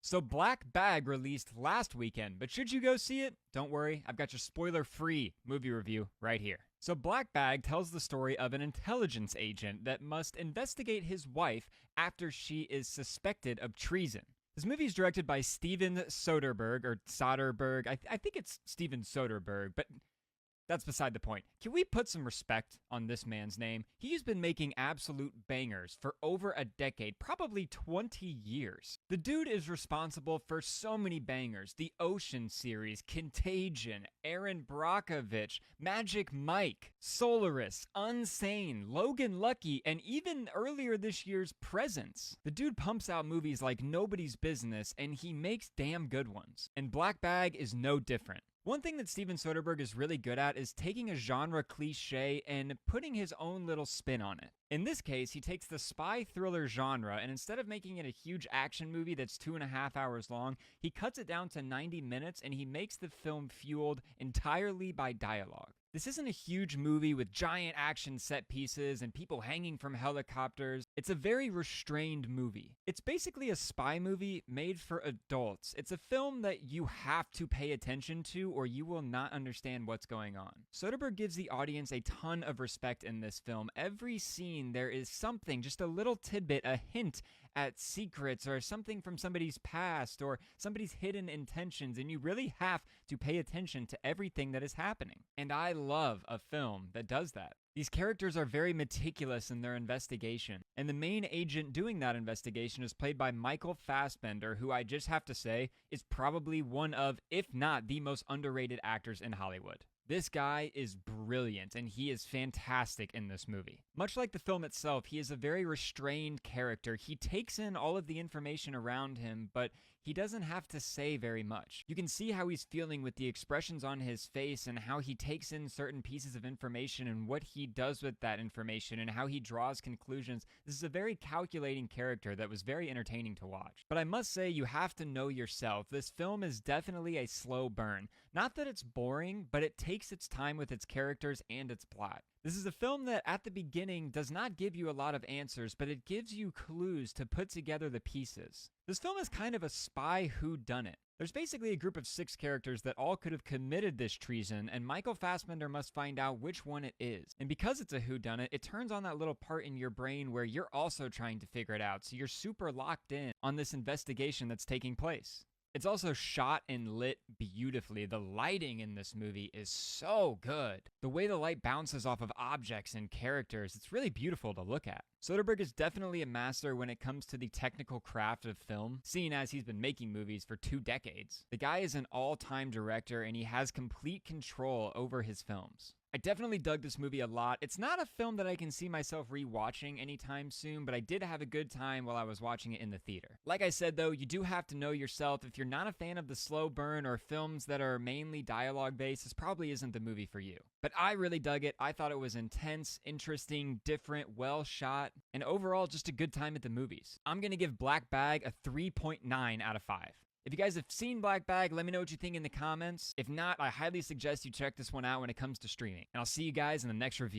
So Black Bag released last weekend, but should you go see it? Don't worry, I've got your spoiler-free movie review right here. So Black Bag tells the story of an intelligence agent that must investigate his wife after she is suspected of treason. This movie is directed by Steven Soderbergh, or Soderbergh. I think it's Steven Soderbergh, but that's beside the point. Can we put some respect on this man's name? He's been making absolute bangers for over a decade, probably 20 years. The dude is responsible for so many bangers. The Ocean series, Contagion, Aaron Brockovich, Magic Mike, Solaris, Unsane, Logan Lucky, and even earlier this year's Presence. The dude pumps out movies like nobody's business, and he makes damn good ones. And Black Bag is no different. One thing that Steven Soderbergh is really good at is taking a genre cliche and putting his own little spin on it. In this case, he takes the spy thriller genre, and instead of making it a huge action movie that's 2.5 hours long, he cuts it down to 90 minutes and he makes the film fueled entirely by dialogue. This isn't a huge movie with giant action set pieces and people hanging from helicopters. It's a very restrained movie. It's basically a spy movie made for adults. It's a film that you have to pay attention to or you will not understand what's going on. Soderbergh gives the audience a ton of respect in this film. Every scene there is something, just a little tidbit, a hint at secrets or something from somebody's past or somebody's hidden intentions, and you really have to pay attention to everything that is happening. And I love a film that does that. These characters are very meticulous in their investigation, and the main agent doing that investigation is played by Michael Fassbender, who I just have to say is probably one of, if not the most underrated actors in Hollywood. This guy is brilliant, and he is fantastic in this movie. Much like the film itself, he is a very restrained character. He takes in all of the information around him, but he doesn't have to say very much. You can see how he's feeling with the expressions on his face and how he takes in certain pieces of information and what he does with that information and how he draws conclusions. This is a very calculating character that was very entertaining to watch. But I must say, you have to know yourself. This film is definitely a slow burn. Not that it's boring, but it takes its time with its characters and its plot. This is a film that at the beginning does not give you a lot of answers, but it gives you clues to put together the pieces. This film is kind of a spy whodunit. There's basically a group of 6 characters that all could have committed this treason, and Michael Fassbender must find out which one it is. And because it's a whodunit, it turns on that little part in your brain where you're also trying to figure it out, so you're super locked in on this investigation that's taking place. It's also shot and lit beautifully. The lighting in this movie is so good. The way the light bounces off of objects and characters, it's really beautiful to look at. Soderbergh is definitely a master when it comes to the technical craft of film, seeing as he's been making movies for 2 decades. The guy is an all-time director and he has complete control over his films. I definitely dug this movie a lot. It's not a film that I can see myself rewatching anytime soon, but I did have a good time while I was watching it in the theater. Like I said though, you do have to know yourself. If you're not a fan of the slow burn or films that are mainly dialogue based, this probably isn't the movie for you. But I really dug it. I thought it was intense, interesting, different, well shot, and overall just a good time at the movies. I'm gonna give Black Bag a 3.9 out of 5. If you guys have seen Black Bag, let me know what you think in the comments. If not, I highly suggest you check this one out when it comes to streaming. And I'll see you guys in the next review.